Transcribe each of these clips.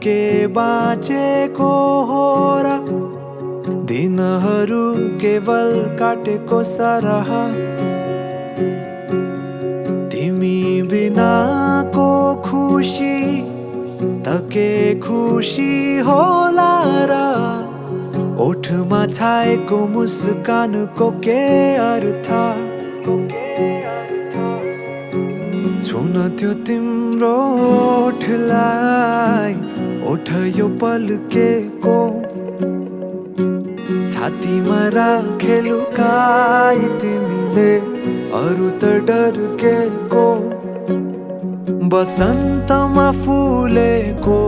के बाँचेको हो र दिनहरू केवल काटेको सरह तिमी बिनाको खुसी त के खुसी होला र ओठमा छाएको मुस्कानको के अर्थ छुन त्यो तिम्रो ओठलाई ओठ यो पल्केको छातीमा राखे लुकाई तिमीले अरू त डर्केको बसन्तमा फुलेको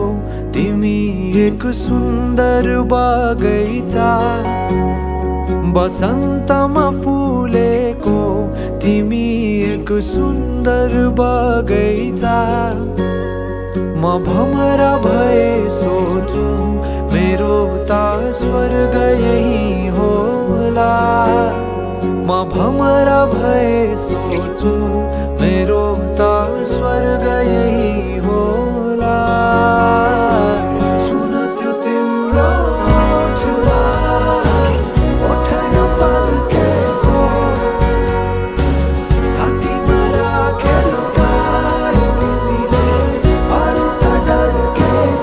तिमी एक सुन्दर बगैँचा बसन्तमा फुलेको तिमी एक सुन्दर बगैँचा म भमर भए सोचु मेरो त स्वर्ग यही होला म भमर भए सोचु मेरो त स्वर्ग यही होला सुन त्यो तिम्रो ओठलाई ओठ यो पल्केको छातीमा राखे लुकाई तिमीले अरू त डर्केको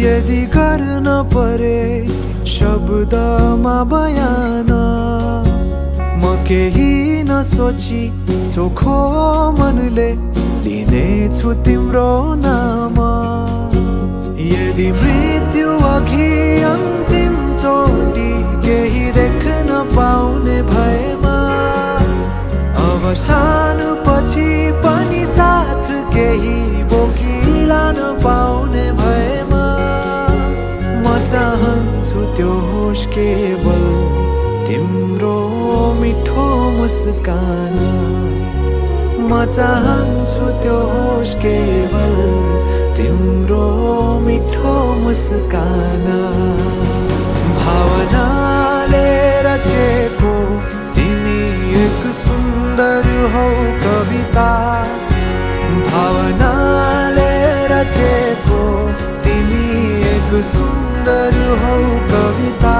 यदि गर्न परे शब्दमा बयान म केही नसोची चोखो मनले लिनेछु तिम्रो नाम यदि मृत्यु अघि अन्तिम चोटि केही देख्न पाउने भएमा अवसान पछि पनि साथ केही बोकिलान पाउने भएमा म चाहन्छु त्यो होस् केवल तिम्रो मिठो मुस्कान म चाहन्छु त्यो होस् केवल तिम्रो मिठो मुस्कान भावनाले रचेको तिमी एक सुन्दर हौ कविता भावनाले रचेको तिमी एक सुन्दर हौ कविता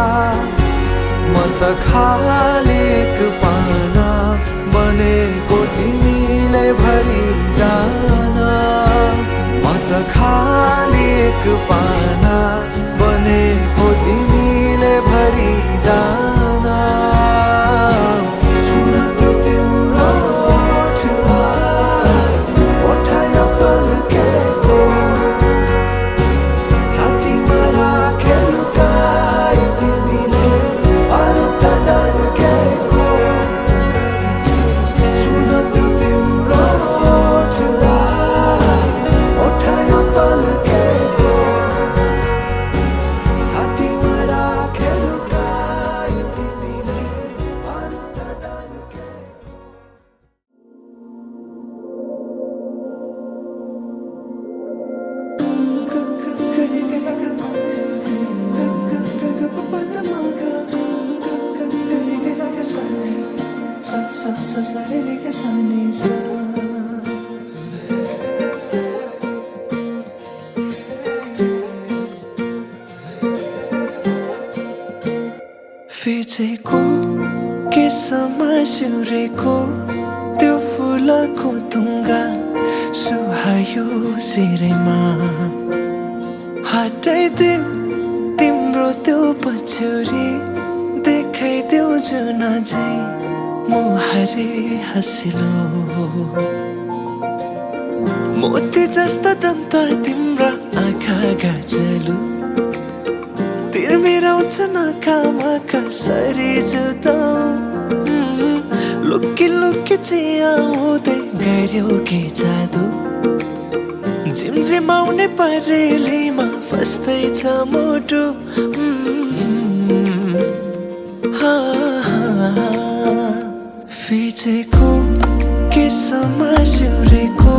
म त खाली एक पाना बनेको तिमीले भरि जान म त खाली एक पाना बनेको तिमीले भरि जान छुन त्यो तिम्रो ओठलाई ओठ यो पल्केको छातीमा राखे लुकाई तिमीले अरू त डर्केको छुन त्यो तिम्रो ओठलाई ओठ यो पल्केको छातीमा राखे लुकाई तिमीले अरू त डर्केको फिचेको केसमा सिउरेको त्यो फुलको तुङ्गा सुहायो शिरमा हटाइदेऊ तिम्रो त्यो पछ्यौरी देखाइदेऊ जुन झै मुहारी हँसिलो मोती जस्ता दन्त तिम्रा आँखा गाजलु तिर्मिराउँछ नाकामा कसरी जुदाउ लुकी लुकी चियाउँदै गर्यो के जादु झिमझिमाउने परेलीमा फस्दैछ मुटु भिजेको केसमा सिउरेको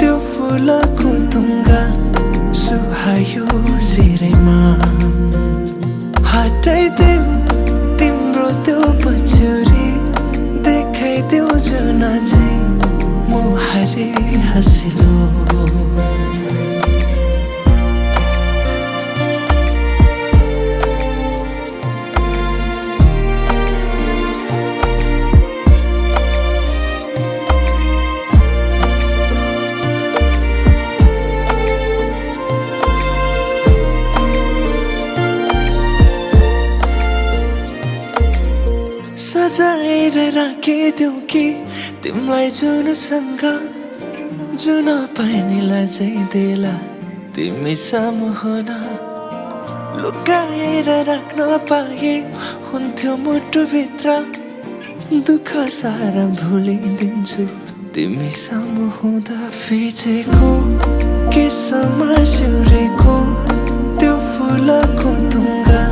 त्यो फुलको तुङ्गा सुहायो शिरमा हटाइदेऊ तिम्रो त्यो पछ्यौरी देखाइदेऊ जुन चाहिँ मुहारी हँसिलो सजाएर राखिदेऊ कि तिमीलाई जुनसँग जुन पानीलाई चाहिँ देला तिमी सामु हुन लुकाएर राख्न पाए हुन्थ्यो मुटुभित्र दुःख सारा भुलिदिन्छु तिमी सामु हुँदा भिजेको केसमा सिउरेको त्यो फुलको तुङ्गा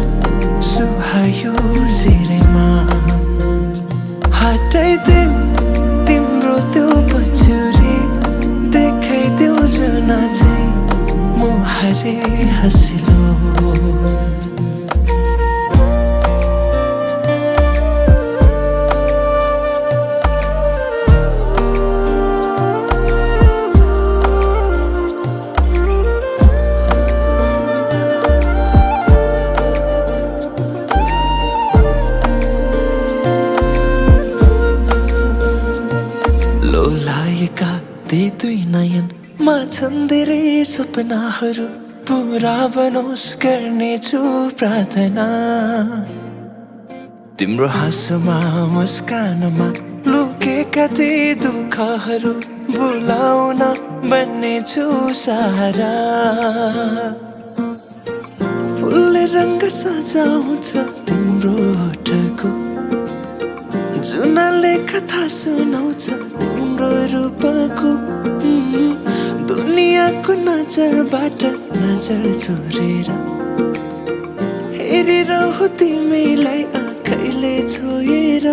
सुहायो शिरमा हटाइदेऊ तिम्रो त्यो पछ्यौरी देखाइदेऊ जुन चाहिँ मुहारी हँसिलो लोलाएका ती दुई नयनमा छन् धेरै सपनाहरू पुरा बनोस् गर्नेछु प्रार्थना तिम्रो हाँसोमा मुस्कानमा लुकेका ती दुःखहरू भुलाउन बन्नेछु सहारा फुलले रङ्ग सजाउँछ तिम्रो ओठको जुनले कथा सुनाउँछ तिम्रो रूपको दुनियाँको नजरबाट नजर चोरेर हेरिरहु तिमीलाई आँखैले छोएर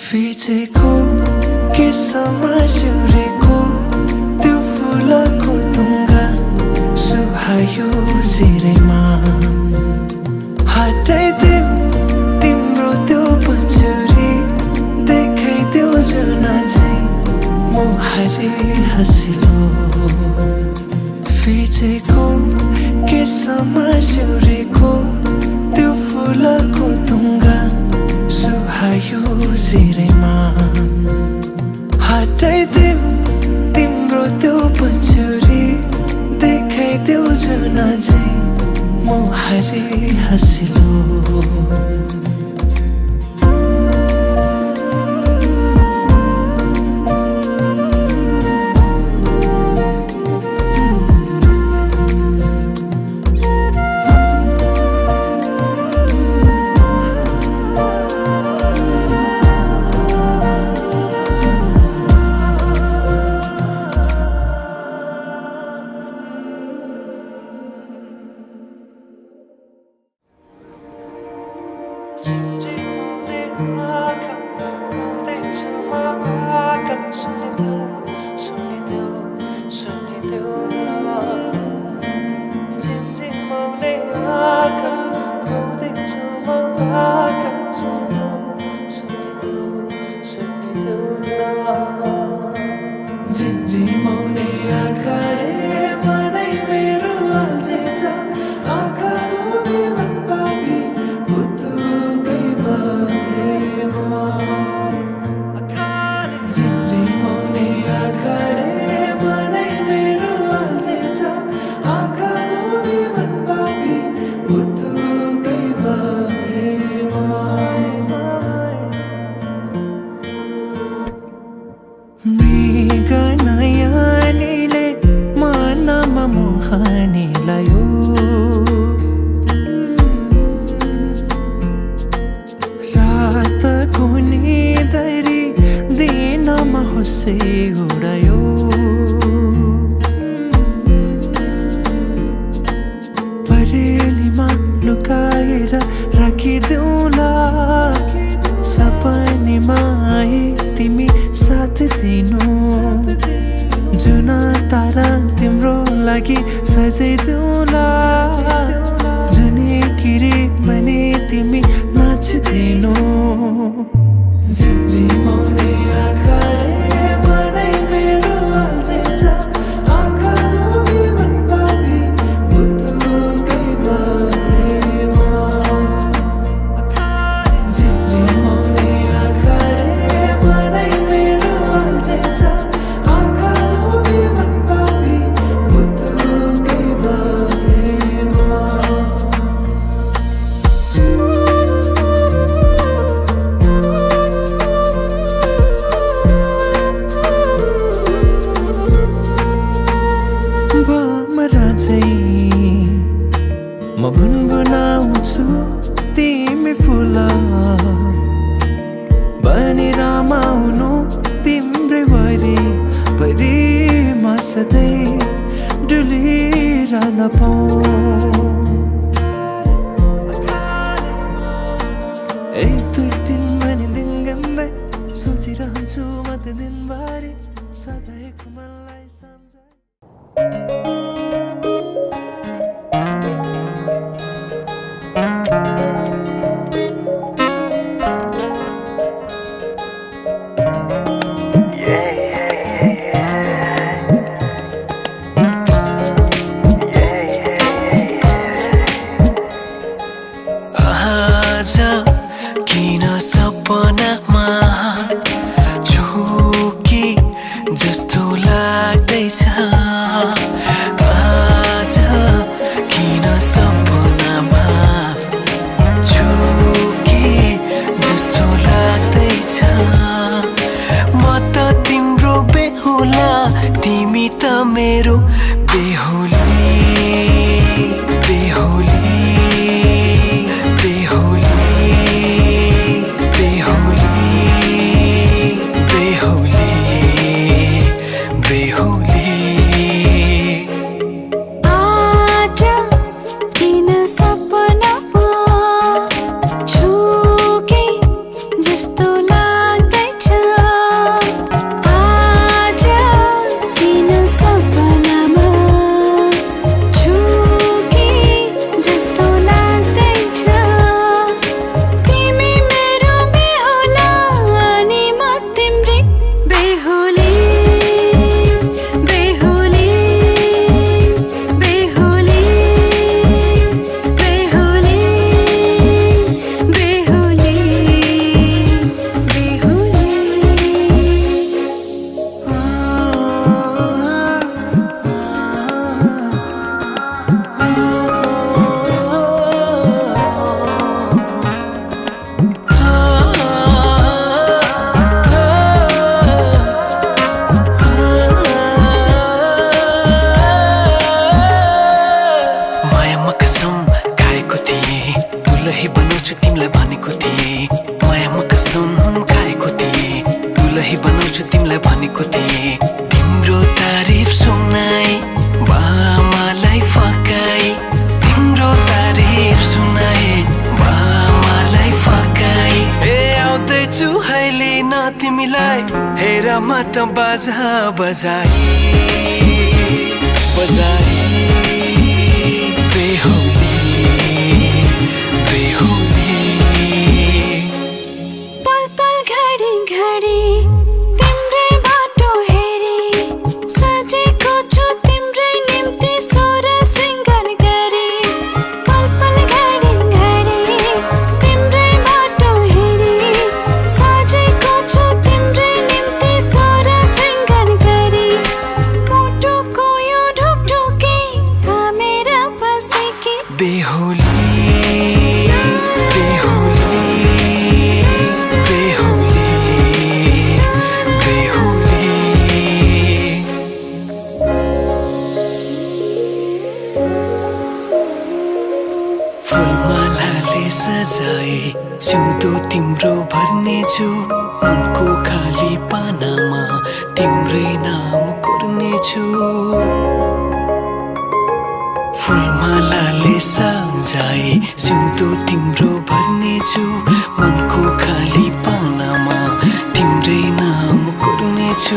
भिजेको केसमा सिउरेको त्यो फुलको तुङ्गा सुहायो शिरमा हटाइदेऊ तिम्रो त्यो पछ्यौरी देखाइदेऊ जुन चाहिँ मुहारी हँसिलो भिजेको केसमा सिउरेको त्यो फुलको तुङ्गा सुहायो शिरमा हटाइदेऊ तिम्रो त्यो पछ्यौरी देखाइदेऊ जुन चाहिँ मुहारी हँसिलो से उडायो परेलीमा लुकाई दिनु जुन तारा तिम्रो लागि सजाइदिउँला जुनी किरी मनी तिमी नाचिदिनु झिमझिमाउने आँखाले मनै मेरो अल्झिन्छ आँखा लोभी मन पापी बुद्धुकै बारेमा झिमझिमाउने आँखाले मनै मेरो अल्झिन्छ आँखा लोभी मन पापी बुद्धुकै बारेमा म भुनभुनाउँछु तिमी फुल बनी रमाउनु तिम्रै वरिपरि म सधैँ डुलिरहन पाऊँ एक दुई दिन भनी दिन गन्दै सोचिरहन्छु म त दिनभरि सधैँको मनलाई सम्झाइ किन सपनामा झुकी जस्तो लाग्दैछ आज किन सपनामा झुकी जस्तो लाग्दैछ म त तिम्रो बेहुला तिमी त मेरो बेहुली बेहुली तिम्रो तारिफ सुनाई बामालाई फकाई तिम्रो तारिफ सुनाई बामालाई फकाई ए आउँदैछु अहिले न तिमीलाई हेर म त बाजा बजाई बजाई बेहुली बेहुली पल पल घडी घडी बेहुली बेहुली बेहुली बेहुली फुलमालाले सजाए सिउँदो तिम्रो भर्नेछु मनको खाली पानामा तिम्रै नाम कोर्नेछु फुलमालाले सजाए सिउँदो तिम्रो भर्नेछु मनको खाली पानामा तिम्रै नाम कोर्नेछु छु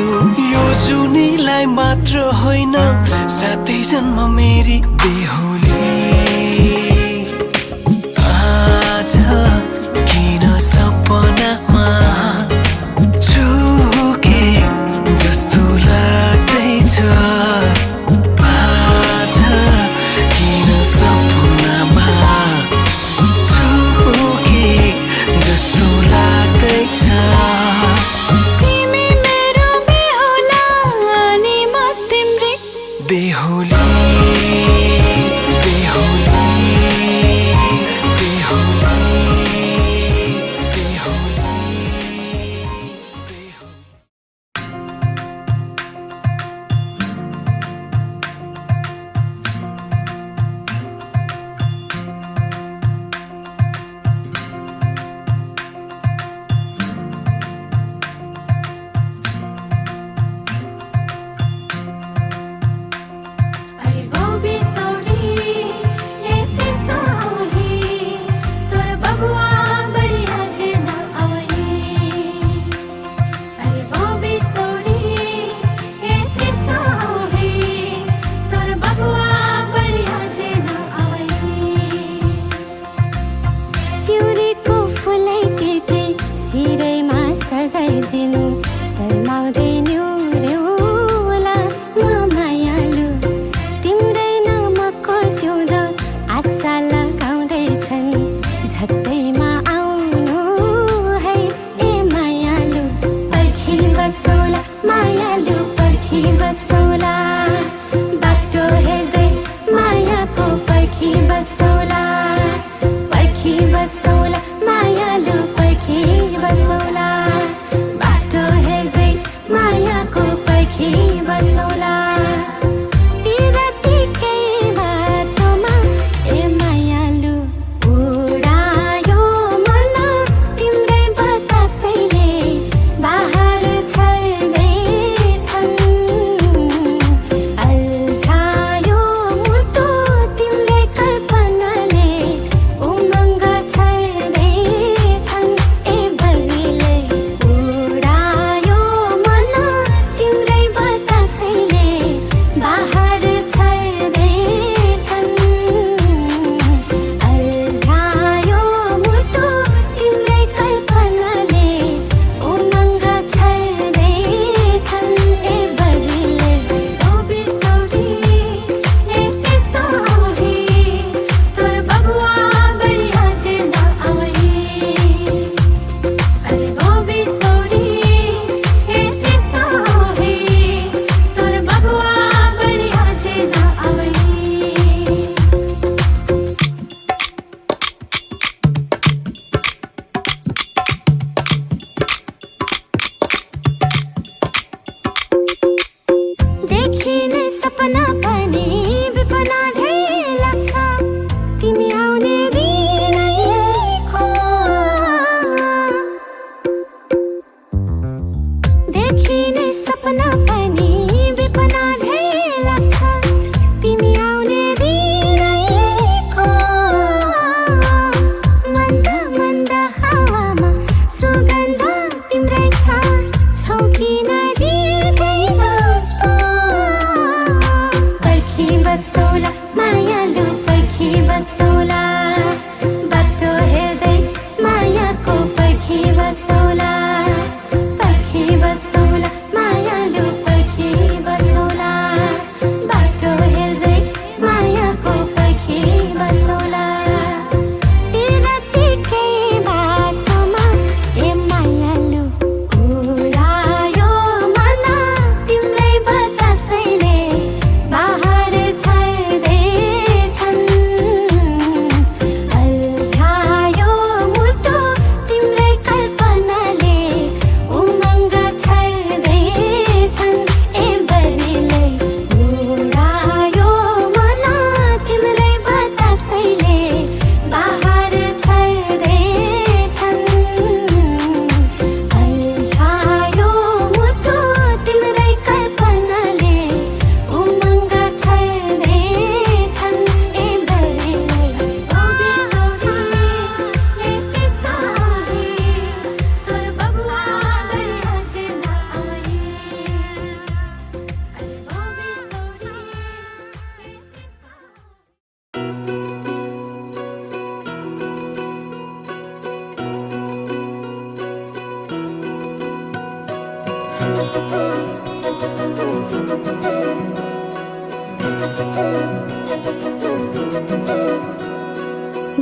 यो जुनीलाई मात्र होइन सातै जन्म मेरी बेहुली आज किन सपनामा छुके जस्तो लाग्दैछ आज किन सपनामा छुके जस्तो लाग्दैछ तिमी मेरो बेहुला अनि म तिम्रै बेहुली बेहुली बेहुली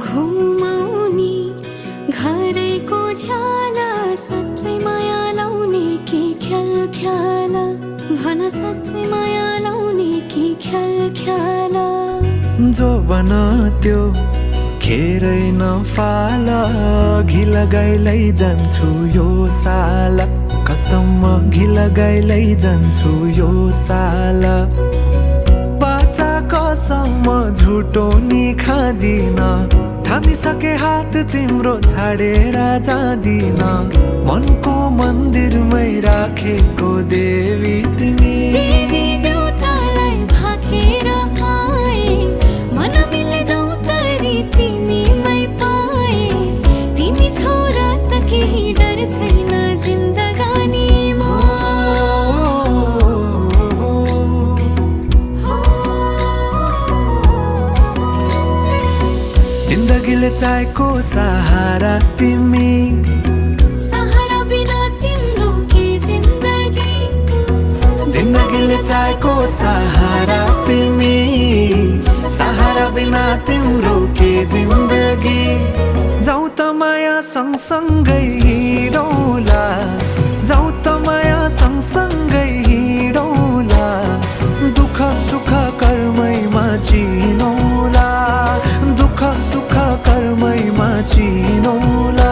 घुमाउने घरैको झ्याला साँच्चै माया लाउने कि ख्याल ख्याला भन साँच्चै माया लाउने कि ख्याल ख्याला जो बन त्यो खेरै नफाल घि लगाइलै जान्छु यो साल कसम घि लगाइलै जान्छु यो साल बाचा कसम झुटो नि खादिन थामिसके हात तिम्रो छाडेर जादिन मनको मन्दिरमै राखेको देवी तिमी देवी देउतालाई भाकेर आए मन मिले जाउँ तरी तिमीमै पाए तिमी छौ र त केही डर छैन जिन्दगानीमा जिन्दगीले चाहेको सहारा तिमी सहारा बिना तिम्रो के जिन्दगी जिन्दगीले चाहेको सहारा तिमी सहारा बिना तिम्रो के जिन्दगी जाऊ त माया सँगसँगै हिँडौला जाऊ त माया सँगसँगै हिँडौला दुःख सुख कर्मैमा चिनौला दुःख सुख कर्मैमा चिनौला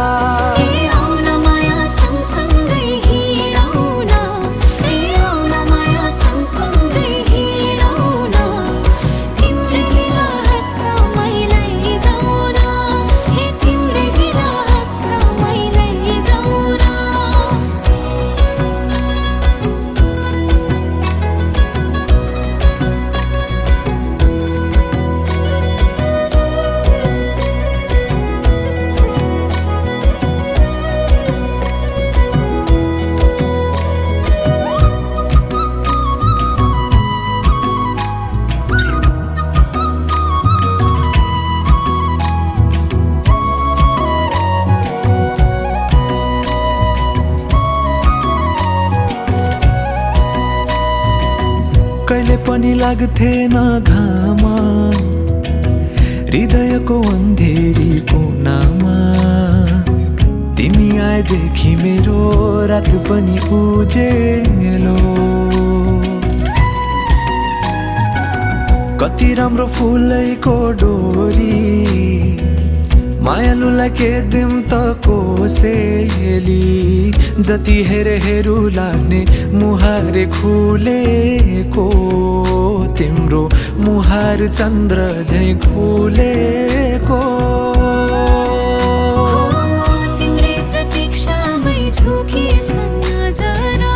ए आउला माया सँगसँगै हिँडौला ए आउला माया सँगसँगै हिँडौला तिम्रै गिला समयलाई जाउला हे तिम्रै गिला समयलाई जाउला कहिले पनि लाग्थेन घाम हृदयको अन्धेरी कोनामा तिमी आएदेखि मेरो रात पनि उजेलो कति राम्रो फुलैको डोरी मायालुलाई के दिम त कोसेली जति हेरे हेरु लाग्ने मुहारे खुलेको तिम्रो मुहार चन्द्र झैं खुलेको तिम्रै प्रतीक्षामै झुकेछन् नजरा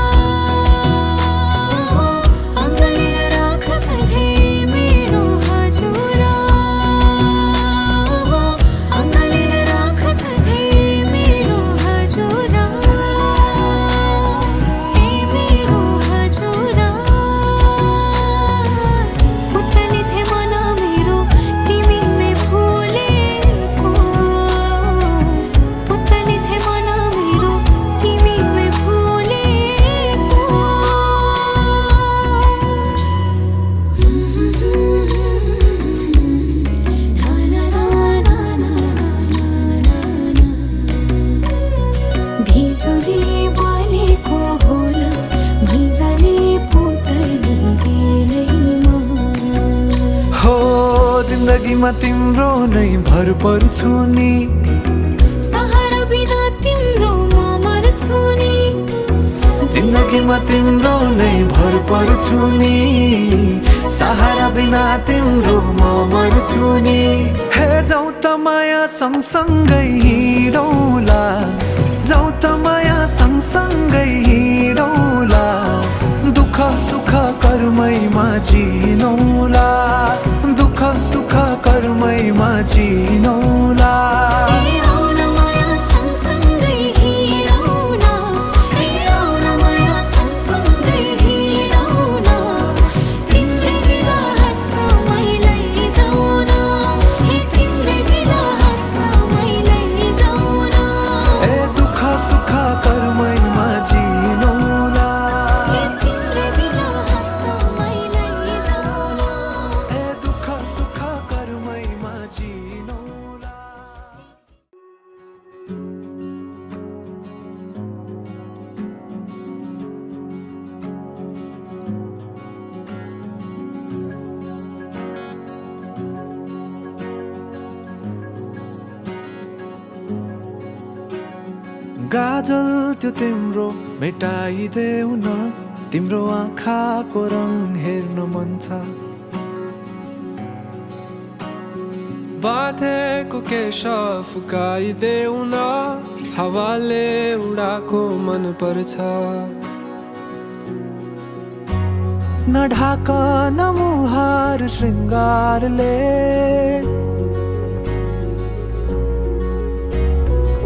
अङ्गालेर राख सधैँ मेरो हजुरा अङ्गालेर राख सधैँ मेरो हजुरा ए मेरो हजुरा पुतली छे मन मेरो तिमीमै फुलेको पुतली छे मन मेरो तिमीमै फुलेको भिजुली बलेको होला भिजले पुतली बेलैमा हो जिन्दगीमा तिम्रो नै भर पर्छु नि सहारा बिना तिम्रो म मर्छु नि जिन्दगीमा तिम्रो नै भर पर्छु नि सहारा बिना तिम्रो म मर्छु नि हे जाऊ त माया सँगसँगै हिँडौला जाऊ त माया सँगसँगै हिँडौला दुःख सुख कर्मैमा चिनौला दुःख सुख कर्मैमा चिनौला ए आउला माया सँगसँगै हिँडौला ए आउला माया सँगसँगै हिँडौला तिम्रै गिला समयलाई जाउला हे तिम्रै गिला समयलाई जाउला ए दुःख सुख कर्मैमा चिनौला गाजल त्यो तिम्रो मेटाइदेऊ न तिम्रो आँखाको रङ हेर्न मन छ बाँधेको केश फुकाइदेऊ न हावाले उडाको मन पर्छ नढाक न मुहार श्रृङ्गारले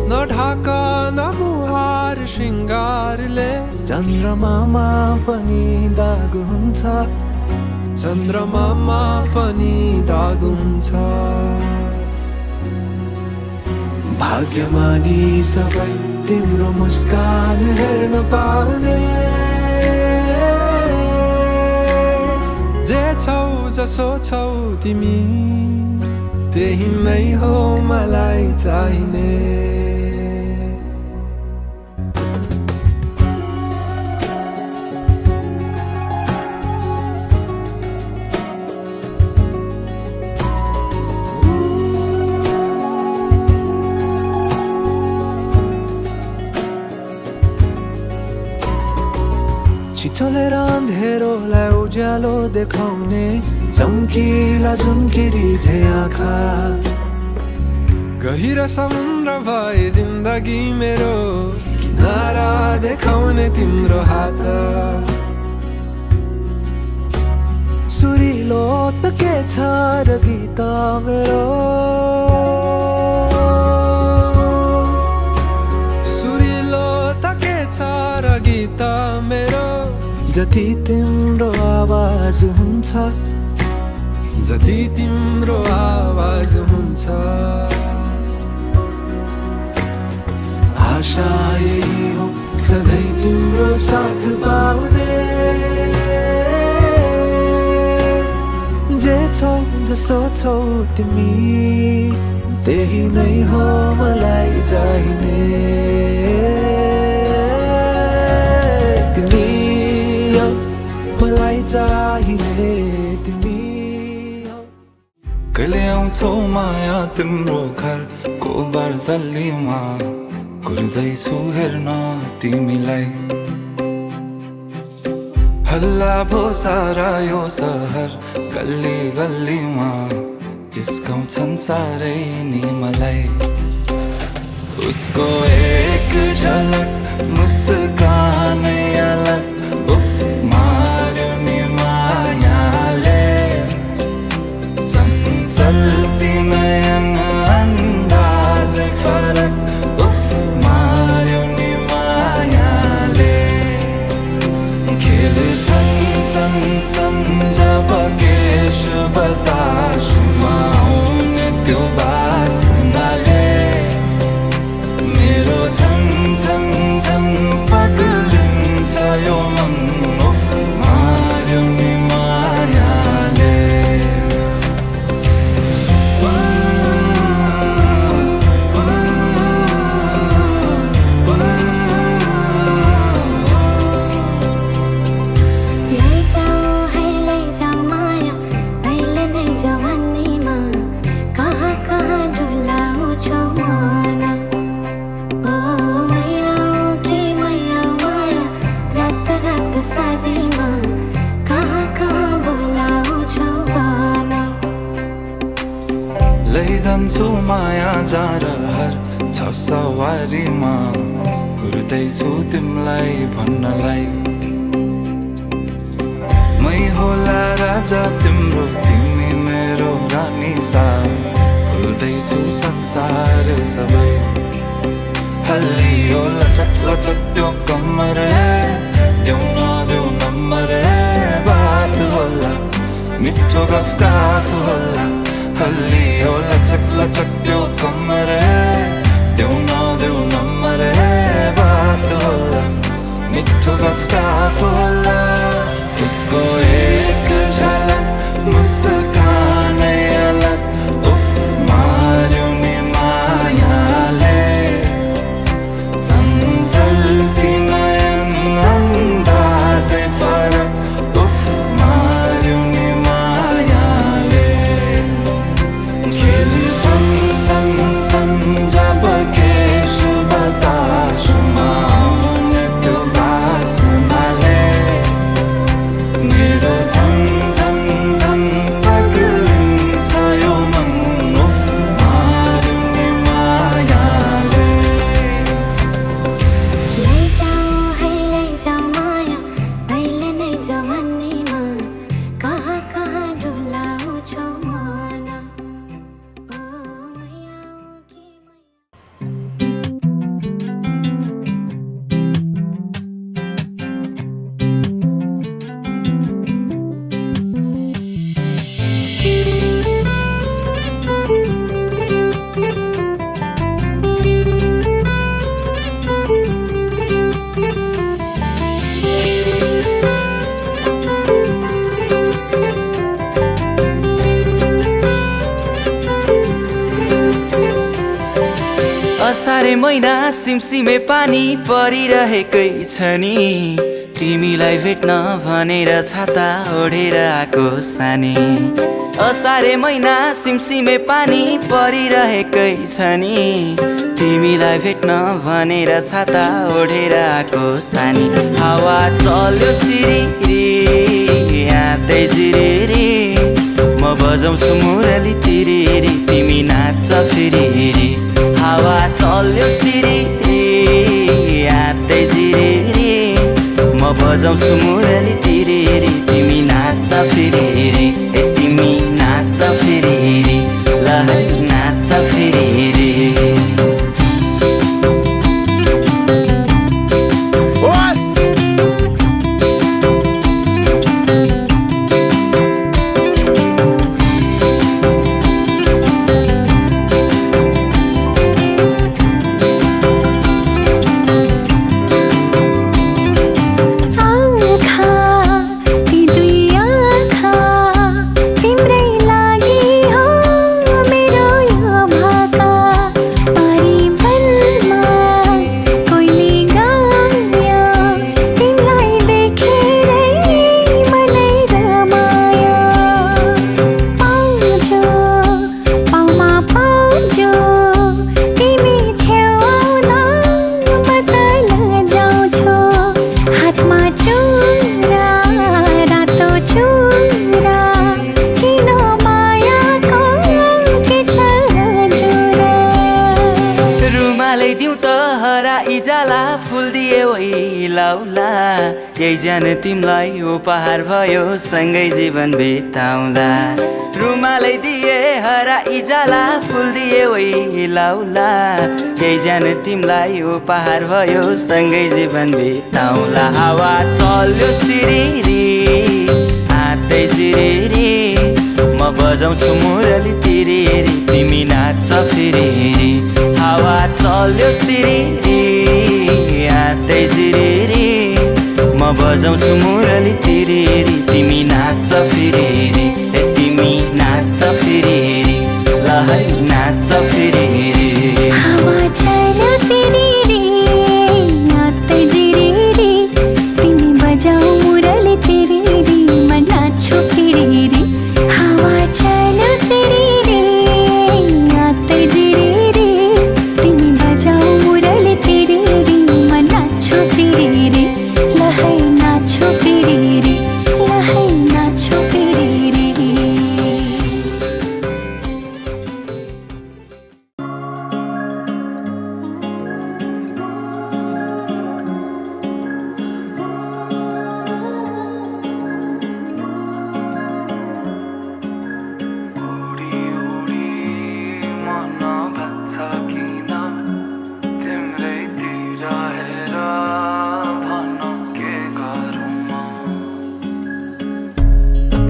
नढाक न मुहार श्रृङ्गारले चन्द्रमामा पनि दाग हुन्छ चन्द्रमामा पनि दाग हुन्छ भाग्यमानी सबै तिम्रो मुस्कान हेर्न पाउने जे छौ जसो छौ तिमी त्यही नै हो मलाई चाहिने चलेर अँधेरोलाई उज्यालो देखाउने चम्किला झुम्किरी झै आँखा गहिरो समुद्र भए जिन्दगी मेरो किनारा देखाउने तिम्रो हात सुरिलो त के छ र गीत मेरो सुरिलो त के छ र गीत मेरो जति तिम्रो आवाज हुन्छ जति तिम्रो आवाज हुन्छ आशा यही हो सधैँ तिम्रो साथ पाउने जे छौ जसो छौ तिमी त्यही नै हो मलाई चाहिने मलाई चाहिने तिमी कहिले आउँछौ माया तिम्रो घरको बर्दलीमा कुर्दैछु हेर्न तिमीलाई हल्ला भो सारा यो सहर गल्ली गल्लीमा जिस्काउँछन् साह्रै नि मलाई उसको एक झलक मुस्कानै अलग चलती नयन अंदाज़े फरक उफ मार्यो नि मायाले खेल्छन् सन जब केश बतासमा आउने त्यो बासनाले मेरो झन झन झन पग्लिन्छ यो मन उफ मार्यो नि मायाले लैजान्छु माया जारहर छ सवारीमा कुर्दैछु तिमीलाई भन्नलाई मै होला राजा तिम्रो तिमी मेरो रानी सा भुल्दैछु संसार सबै हल्लियो लचक लचक त्यो कम्मर देऊ नदेऊ नम्बर बात होला मिठो गफ होला हल्लियो लचक लचक त्यो कम्मर देऊ नदेऊ नम्बर बात होला मिठो गफ होला उसको एक झलक मुस्कानै अलग उफ मार्यो नि मायाले चञ्चल्ती नयन अन्दाजै फरक उफ मार्यो नि मायाले खेल्छन् सन जब केश बतासु असारे महिना सिमसिमे पानी परिरहेकै छ नि तिमीलाई भेट्न भनेर छाता ओढेर आएको सानी असारे महिना सिमसिमे पानी परिरहेकै छ नि तिमीलाई भेट्न भनेर छाता ओढेर आएको सानी हावा चल्यो सिरिरी यादै जिरेरी म बजाउँछु मुरली तिरेरी तिमी नाच्छ फेरि हावा चल्यो सिरिरी यादै जिरेरी म बजाउँछु मुरली तिरेरी तिमी नाच्छ फेरि तिमी नाच्छ फेरि ल है नाच्छ फेरि यही जान तिमलाई उपहार भयो सँगै जीवन बिताउला रुमालै दिए हराई जाला फुल दिए वही लाउला यही जान तिमलाई उपहार भयो सँगै जीवन बिताउला हावा चल्यो सिरिरी हातै जिरेरी म बजाउँछु मुरली तिरेरी तिमी नाच्छ फेरि हावा चल्यो सिरिरी हातै जिरेरी म बजाउँछु मुरली तिरेरी तिमी नाच्छ फेरि तिमी नाच्छ फेरि ल है नाच्छ फेरि हावा चल्यो सिरिरी हातै जिरेरी तिमी बजाऊ मुरली तिरेरी म नाच्छु फेरि हावा चल्यो सिरिरी हातै जिरेरी तिमी बजाऊ मुरली तिरेरी म नाच्छु फेरि ल है नाच्छु फेरि ल है नाच्छु फेरि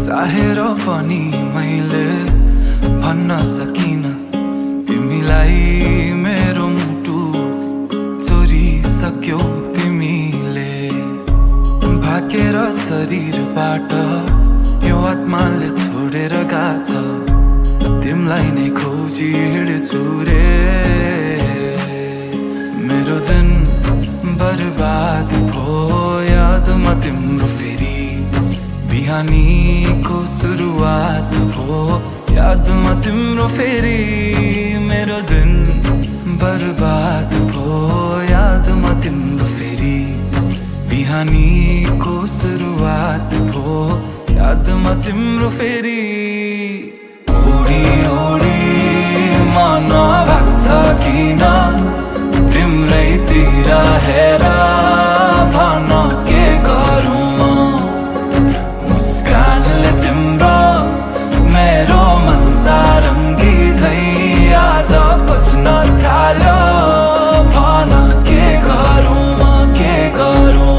चाहेर पनि मैले भन्न सकिन तिमीलाई मेरो मुटु चोरिसक्यौ तिमीले भाकेर शरीरबाट यो आत्माले छोडेर गाछ तिमीलाई नै खोजी हिँड्छु रे मेरो दिन बर्बाद भयो यादमा तिम्रो फेरि बिहानीको सुरुवात भयो यादमा तिम्रो फेरि मेरो दिन बर्बाद भयो यादमा तिम्रो फेरि बिहानीको सुरुवात भयो यादमा तिम्रो फेरि ओडी ओडी मन लाग्छ किन तिम्रैतिर हेर भन के गरौँ मुस्कानले तिम्रो मेरो मन सारङ्गी झै आज बज्न थाल्यो भन के गरौँ के गरौँ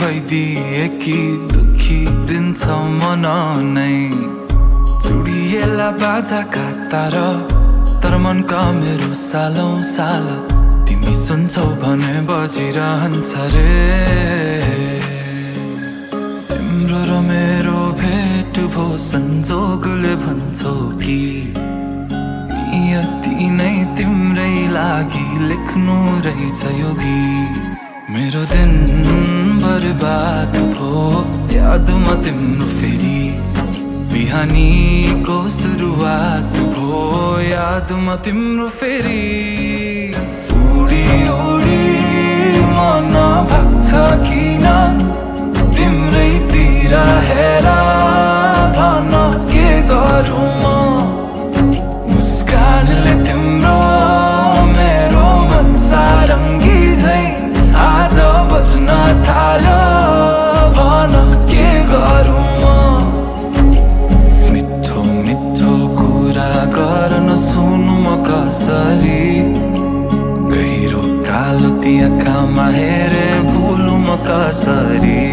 भइदिए कि दुखी दिन छ मनाउनै चुडिएला बाजाका तार तर मनका मेरो सालौं साल तिमी सुन्छौ भने बजिरहन्छ रे तिम्रो र मेरो भेट भो संजोगले भन्छौ कि नियति नै तिम्रै लागि लेख्नु रहेछ यो गीत मेरो दिन बर्बाद भो यादमा तिम्रो फेरि बिहानीको सुरुवात भो यादमा तिम्रो फेरि उडी उडी मन भाग्छ किन तिम्रैतिर हेर भन के गरौँ म मुस्कानले तिम्रो मेरो मन सारङ्गी झै आज बज्न थाल्यो भन के गरौँ म मिठो मिठो कुरा गर्न सुनु म कसरी गहिरो कालो ती आँखामा हेरे भुलु म कसरी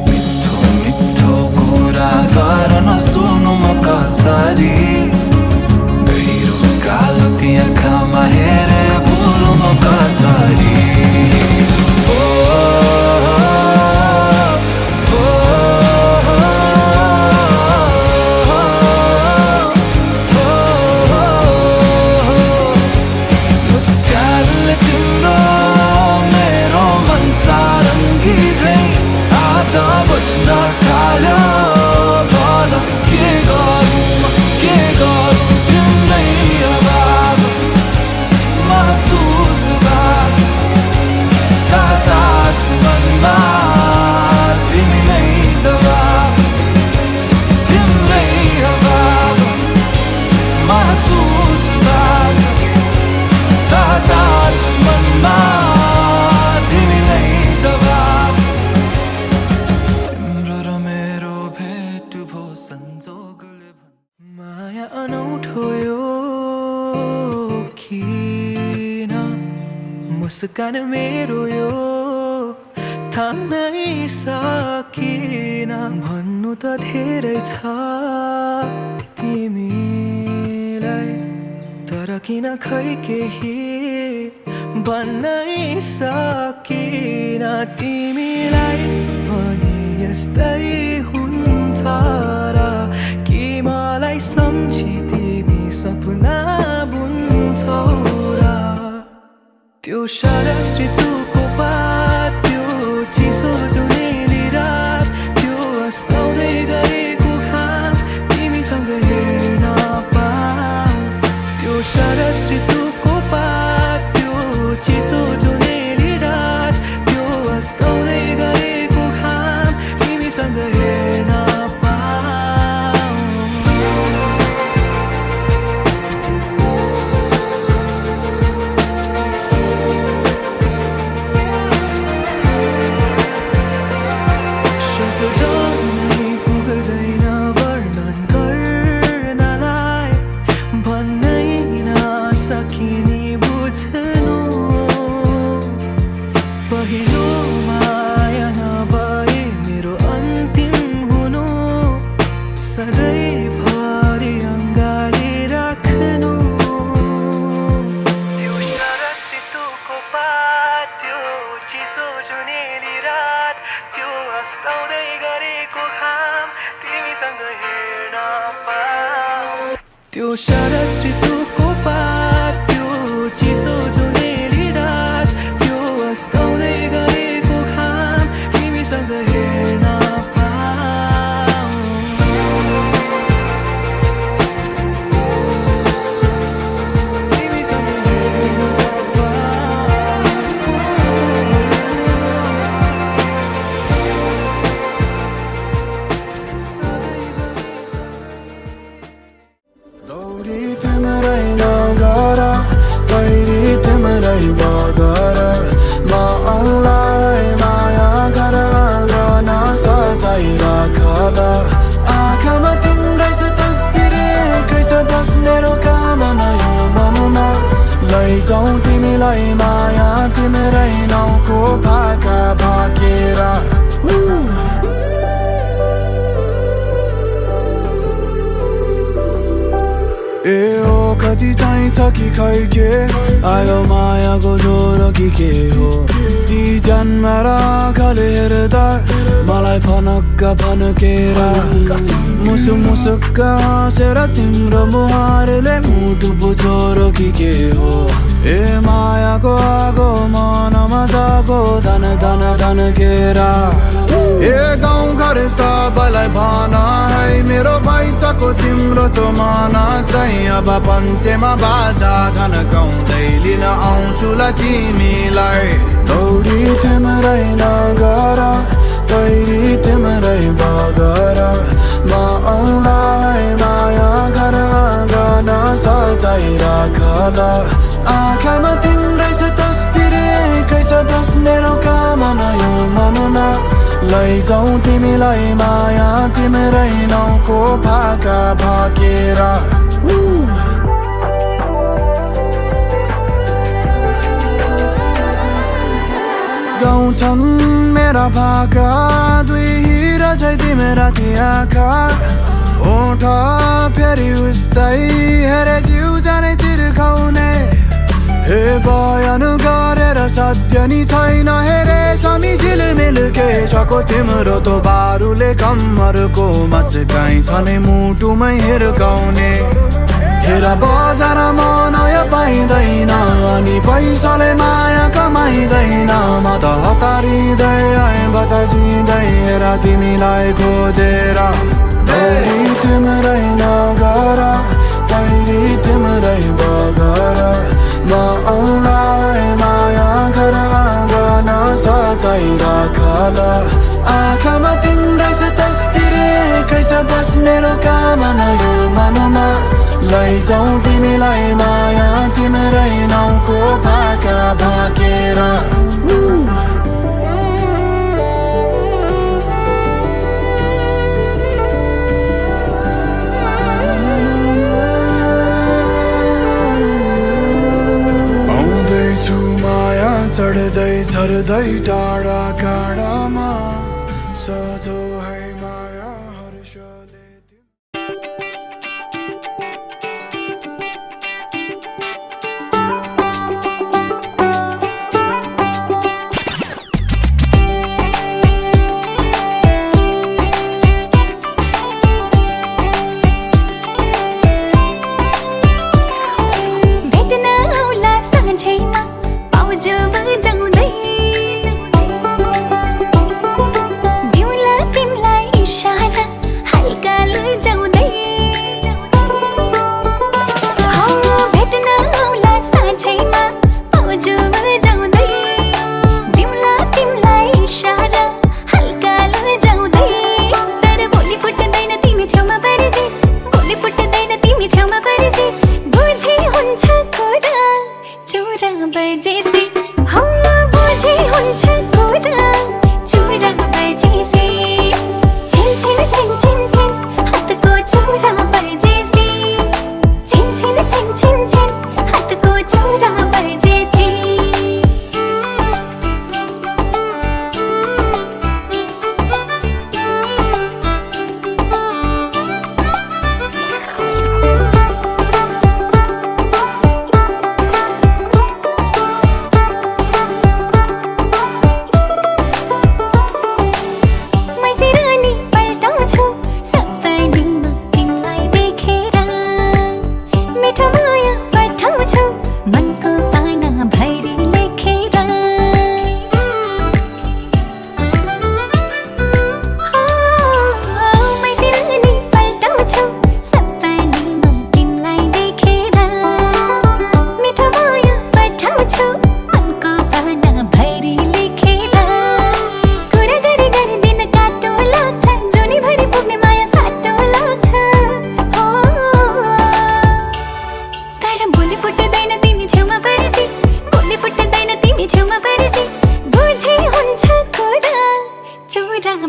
मिठो मिठो कुरा गर्न सुनु म कसरी गहिरो कालो ती आँखामा हेरे भुलु म कसरी बज्न थाल्यो भन के गरौँ तिम्रै अभाव महसुस बाज सातास मनमा तिमी नै जवाब तिम्रै अभाव महसुस बाज सातास मनमा तिमी नै जवाब माया अनौठो यो किन मुस्कान मेरो यो थाम्नै सकिन भन्नु त धेरै छ तिमीलाई तर किन खै केही भन्नै सकिन तिमीलाई पनि यस्तै हुन्छ र कि मलाई सम्झी तिमी सपना बुन्छौ र त्यो शरद ऋतुको पात त्यो चिसो जुनेली रात त्यो अस्ताउँदै गरेको घाम तिमीसँग हेर्न पाऊ त्यो शरद ऋतुको पात त्यो चिसो जुनेली रात त्यो अस्ताउँदै गरेको घाम तिमीसँग हेर्न त्यो शरद ऋतुको पात त्यो चिसो जुनेली रात त्यो अस्ताउँदै गरेको घाम तिमीसँग हेर्न आँखामा तिम्रै छ तस्बिर कैछ बस्नेरो कामना यो मनमा लैजाउँ तिमीलाई माया तिम्रै नाउँको भाका भाकेर छ कि खै के आयो मायाको ज्वरो कि हो ती जन्मेर आँखाले हेर्दा मलाई फनक्क फन्केर मुसुक हाँसेर तिम्रो मुहारले मुटु बुझोरो कि के हो ए मायाको आगो मनमा जागो धन धन धन्केर ए गाउँघर सबैलाई भन है मेरो पैसाको तिम्रो त माना चाहिँ अब पञ्चेमा बाजा धनकाउँदै लिन आउँछु ल तिमीलाई दौडी तिम्रै नगर तैरी तिम्रै बगर म आउँला है माया घर आँगन सजाइ राख ल आँखामा तिम्रै छ तस्बिर एकै छ बस मेरो कामना यो मनमा लैजाऊ तिमीलाई माया तिम्रै नाउँको भाका भाकेर गाउँछन् मेरा भाका दुई हिरा चाहिँ तिमेरा ती आँखा ओठ फेरि उस्तै हेरे जिउ जाने तिर्खाउने हे बयान गरेर सत्य नि छैन हेरे समी झिलमिल केशको तिम्रो तो बारुले कम्मरको मचकाइ छने मुटुमै हिर्काउने हेर बजारमा नयाँ पाइँदैन अनि पैसाले माया कमाइँदैन म त हतारिँदै आएँ बतासिँदै हेर तिमीलाई खोजेर दौडी तिम्रै नगर तैरी तिम्रै बगर म आउँला है माया घर आँगन सजाइ राख ल आँखामा तिम्रै छ तस्बिर एकै छ बस मेरो कामना यो मनमा लैजाऊ तिमीलाई माया तिम्रै नाउँको भाका भाकेर आउँदैछु माया चढ्दै झर्दै टाढा काँडामा सजो है माया हर्षले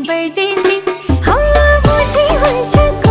बजेसी हो बुझे हुन्छ